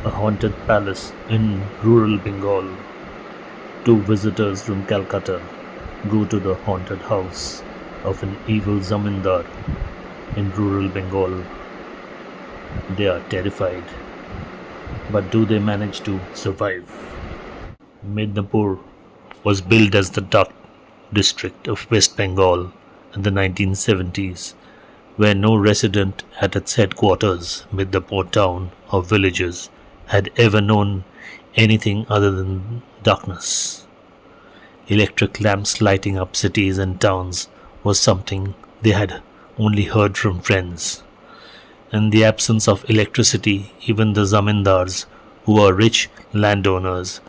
a haunted palace in rural Bengal. Two visitors from Calcutta go to the haunted house of an evil zamindar in rural Bengal. They are terrified, but do they manage to survive? Midnapore was built as the Dak district of West Bengal in the 1970s, where no resident at its headquarters, Midnapore town or villages, had ever known anything other than darkness. Electric lamps lighting up cities and towns was something they had only heard from friends. In the absence of electricity, even the zamindars, who were rich landowners,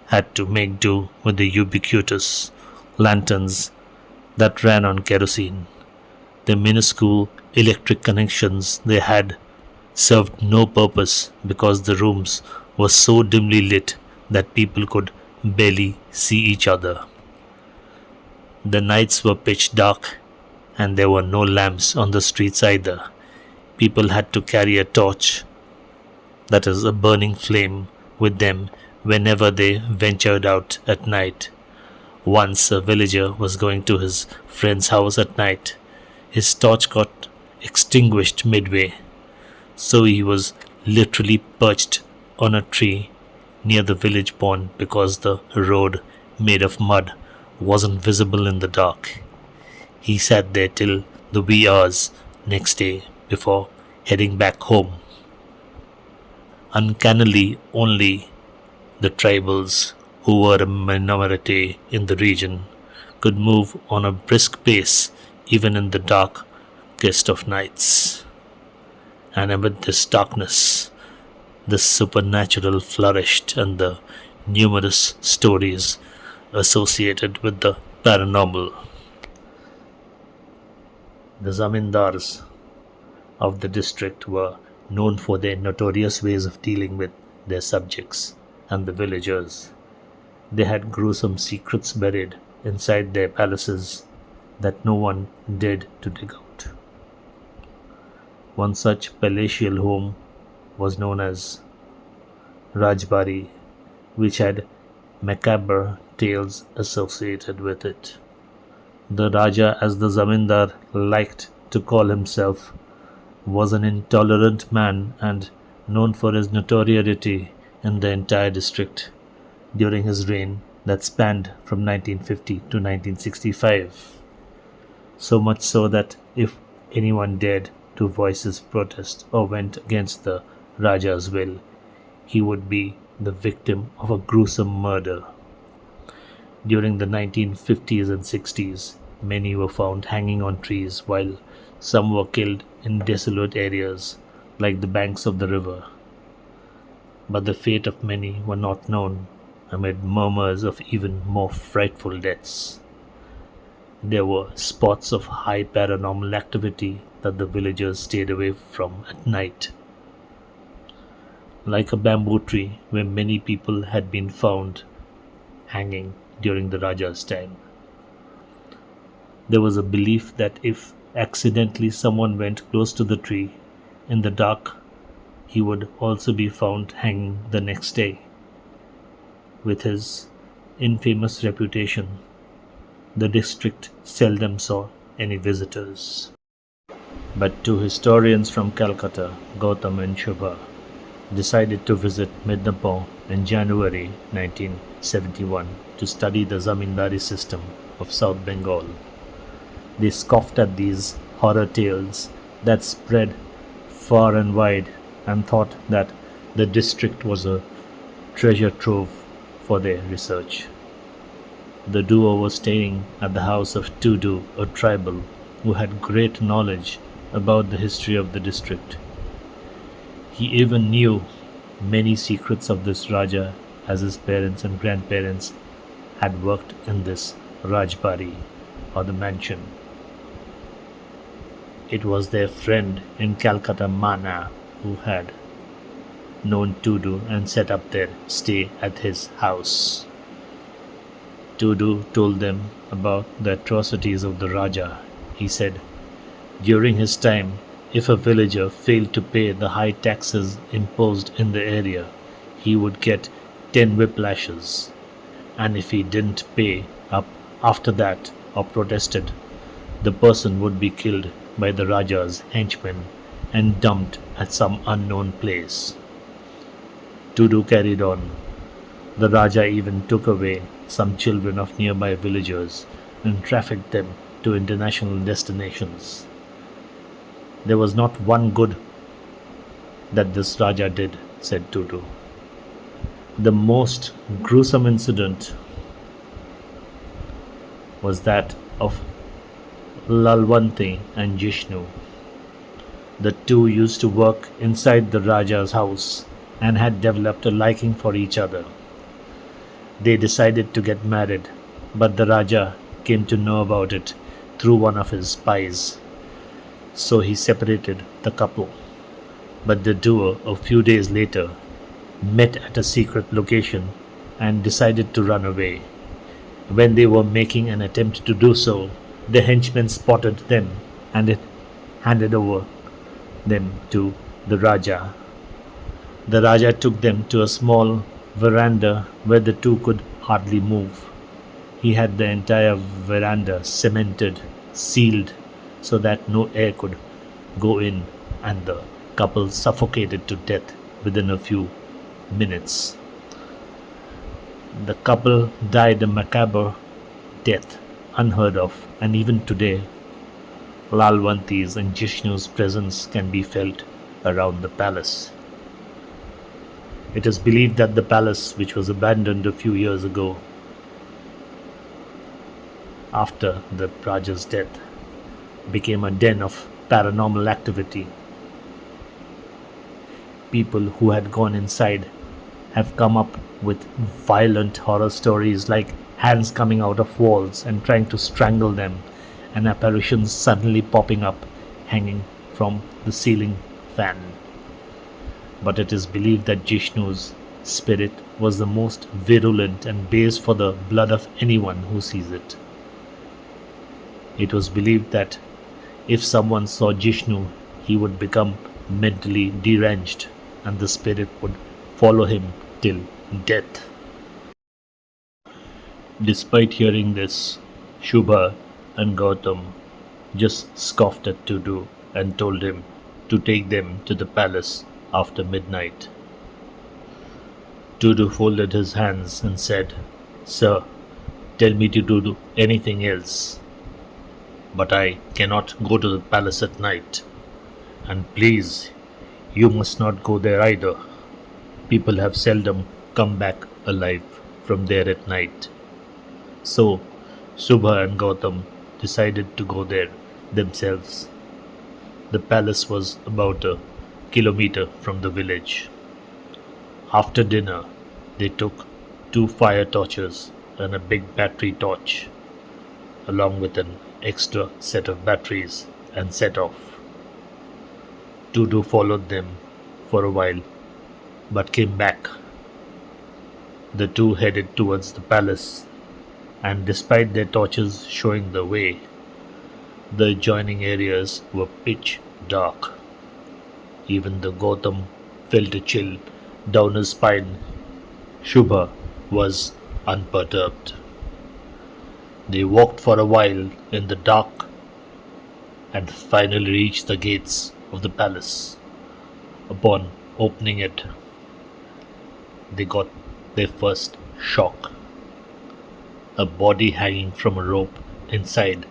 had to make do with the ubiquitous lanterns that ran on kerosene. The minuscule electric connections they had served no purpose because the rooms were so dimly lit that people could barely see each other. The nights were pitch dark and there were no lamps on the streets either. People had to carry a torch, that is, a burning flame, with them whenever they ventured out at night. Once a villager was going to his friend's house at night. His torch got extinguished midway, so he was literally perched on a tree near the village pond because the road, made of mud, wasn't visible in the dark. He sat there till the wee hours next day before heading back home. Uncannily, only the tribals, who were a minority in the region, could move on a brisk pace even in the darkest of nights. And amid this darkness, the supernatural flourished, and the numerous stories associated with the paranormal. The zamindars of the district were known for their notorious ways of dealing with their subjects and the villagers. They had gruesome secrets buried inside their palaces that no one dared to dig out. One such palatial home was known as Rajbari, which had macabre tales associated with it. The Raja, as the Zamindar liked to call himself, was an intolerant man and known for his notoriety in the entire district during his reign that spanned from 1950 to 1965. So much so that if anyone dared to voice his protest or went against the Raja's will, he would be the victim of a gruesome murder. During the 1950s and 60s, many were found hanging on trees, while some were killed in desolate areas like the banks of the river. But the fate of many were not known, amid murmurs of even more frightful deaths. There were spots of high paranormal activity that the villagers stayed away from at night, like a bamboo tree where many people had been found hanging during the Raja's time. There was a belief that if accidentally someone went close to the tree in the dark, he would also be found hanging the next day. With his infamous reputation, the district seldom saw any visitors. But two historians from Calcutta, Gautam and Shubha, decided to visit Midnapore in January 1971 to study the zamindari system of South Bengal. They scoffed at these horror tales that spread far and wide and thought that the district was a treasure trove for their research. The duo was staying at the house of Tudu, a tribal who had great knowledge about the history of the district. He even knew many secrets of this Raja, as his parents and grandparents had worked in this Rajbari, or the mansion. It was their friend in Calcutta, Mana, who had known Tudu and set up their stay at his house. Tudu told them about the atrocities of the Raja. He said, during his time, if a villager failed to pay the high taxes imposed in the area, he would get 10 whiplashes, and if he didn't pay up after that or protested, the person would be killed by the Raja's henchmen and dumped at some unknown place. Tudu carried on. The Raja even took away some children of nearby villagers and trafficked them to international destinations. There was not one good that this Raja did, said Tudu. The most gruesome incident was that of Lalwanti and Jishnu. The two used to work inside the Raja's house and had developed a liking for each other. They decided to get married, but the Raja came to know about it through one of his spies. So he separated the couple. But the duo, a few days later, met at a secret location and decided to run away. When they were making an attempt to do so, the henchmen spotted them and it handed over them to the Raja. The Raja took them to a small veranda where the two could hardly move. He had the entire veranda cemented, sealed, so that no air could go in, and the couple suffocated to death within a few minutes. The couple died a macabre death unheard of, and even today Lalwanti's and Jishnu's presence can be felt around the palace. It is believed that the palace, which was abandoned a few years ago after the Raja's death, became a den of paranormal activity. People who had gone inside have come up with violent horror stories like hands coming out of walls and trying to strangle them, and apparitions suddenly popping up hanging from the ceiling fan. But it is believed that Jishnu's spirit was the most virulent and bays for the blood of anyone who sees it. It was believed that if someone saw Jishnu, he would become mentally deranged and the spirit would follow him till death. Despite hearing this, Shubha and Gautam just scoffed at Tudu and told him to take them to the palace after midnight. Tudu folded his hands and said, "Sir, tell me to do anything else, but I cannot go to the palace at night. And please, you must not go there either. People have seldom come back alive from there at night." So, Shubha and Gautam decided to go there themselves. The palace was about a kilometer from the village. After dinner, they took 2 fire torches and a big battery torch, along with an extra set of batteries, and set off. Tudu followed them for a while, but came back. The two headed towards the palace, and despite their torches showing the way, the adjoining areas were pitch dark. Even the Gautam felt a chill down his spine. Shubha was unperturbed. They walked for a while in the dark and finally reached the gates of the palace. Upon opening it, they got their first shock. A body hanging from a rope inside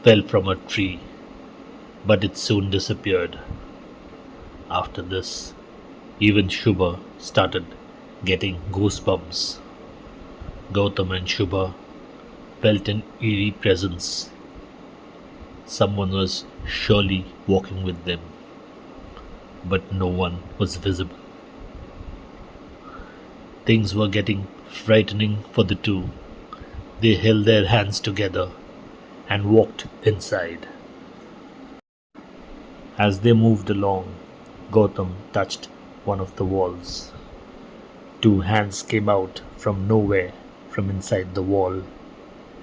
fell from a tree, but it soon disappeared. After this, even Shubha started getting goosebumps. Gautam and Shubha felt an eerie presence. Someone was surely walking with them, but no one was visible. Things were getting frightening for the two. They held their hands together and walked inside. As they moved along, Gautam touched one of the walls. 2 hands came out from nowhere from inside the wall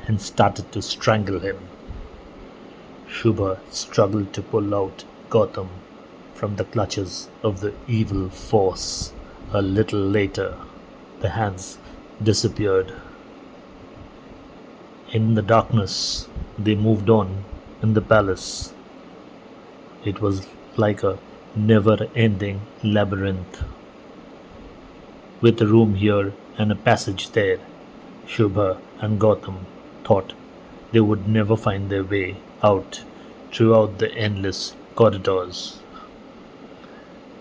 and started to strangle him. Shubha struggled to pull out Gautam from the clutches of the evil force A little later, the hands disappeared. In the darkness, they moved on in the palace. It was like a never ending labyrinth, with a room here and a passage there. Shubha and Gautam thought they would never find their way out throughout the endless corridors.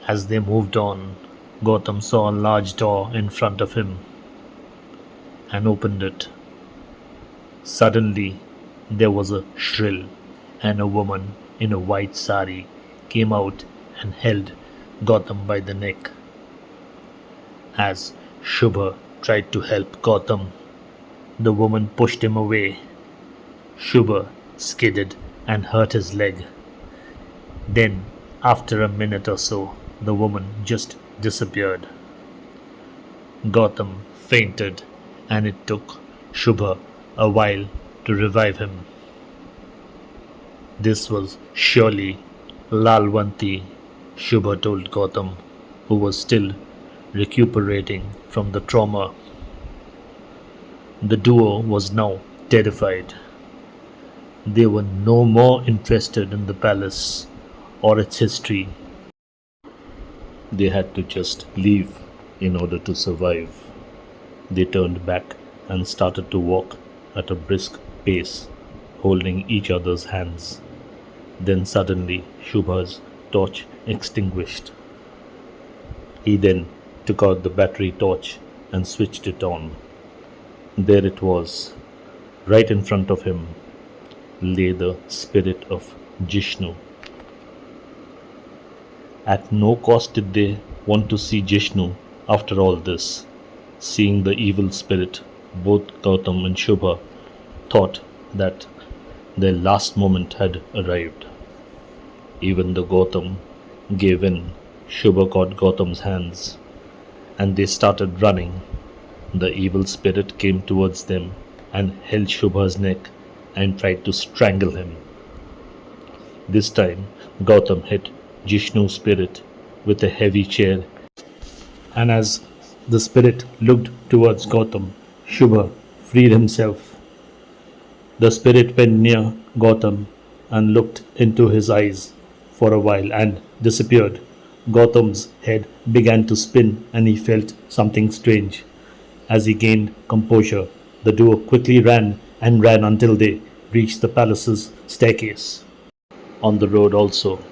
As they moved on, Gautam saw a large door in front of him and opened it. Suddenly, there was a shrill, and a woman in a white sari came out and held Gautam by the neck. As Shubha tried to help Gautam, the woman pushed him away. Shubha skidded and hurt his leg. Then, after a minute or so, the woman just disappeared. Gautam fainted, and it took Shubha a while to revive him. This was surely Lalwanti, Shubha told Gautam, who was still recuperating from the trauma. The duo was now terrified. They were no more interested in the palace or its history. They had to just leave in order to survive. They turned back and started to walk at a brisk pace, holding each other's hands. Then suddenly Shubha's torch extinguished. He then took out the battery torch and switched it on. There it was. Right in front of him lay the spirit of Jishnu. At no cost did they want to see Jishnu after all this. Seeing the evil spirit, both Gautam and Shubha thought that their last moment had arrived. Even though Gautam gave in, Shubha caught Gautam's hands, and they started running. The evil spirit came towards them and held Shubha's neck and tried to strangle him. This time, Gautam hit Jishnu's spirit with a heavy chair, and as the spirit looked towards Gautam, Shubha freed himself. The spirit went near Gautam and looked into his eyes for a while and disappeared. Gautam's head began to spin and he felt something strange. As he gained composure, the duo quickly ran and ran until they reached the palace's staircase. On the road also,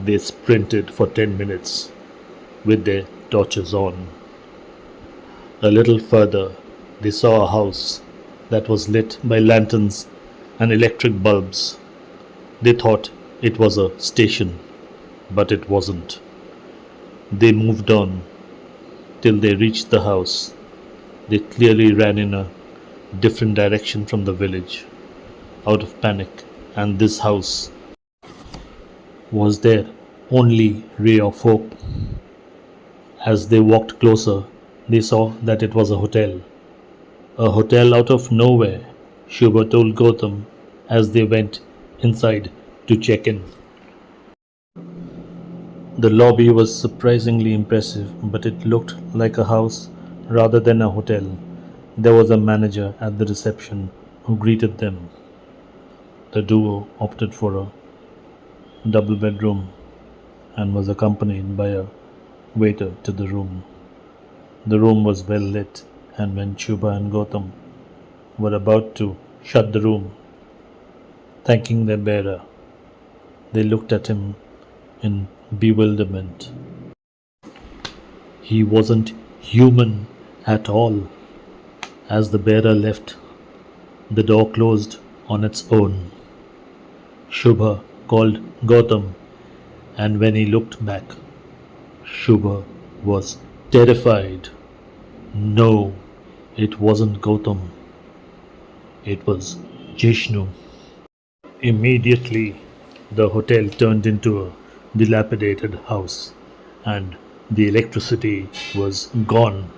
they sprinted for 10 minutes with their torches on. A little further, they saw a house that was lit by lanterns and electric bulbs. They thought it was a station, but it wasn't. They moved on till they reached the house. They clearly ran in a different direction from the village, out of panic, and this house was their only ray of hope. As they walked closer, they saw that it was a hotel. A hotel out of nowhere, Shubha told Gautam as they went inside to check in. The lobby was surprisingly impressive, but it looked like a house rather than a hotel. There was a manager at the reception who greeted them. The duo opted for a double bedroom and was accompanied by a waiter to the room. The room was well lit, and when Shubha and Gautam were about to shut the room, thanking their bearer, they looked at him in bewilderment. He wasn't human at all. As the bearer left, the door closed on its own. Shubha called Gautam, and when he looked back, Shubha was terrified. No, it wasn't Gautam. It was Jishnu. Immediately, the hotel turned into a dilapidated house, and the electricity was gone.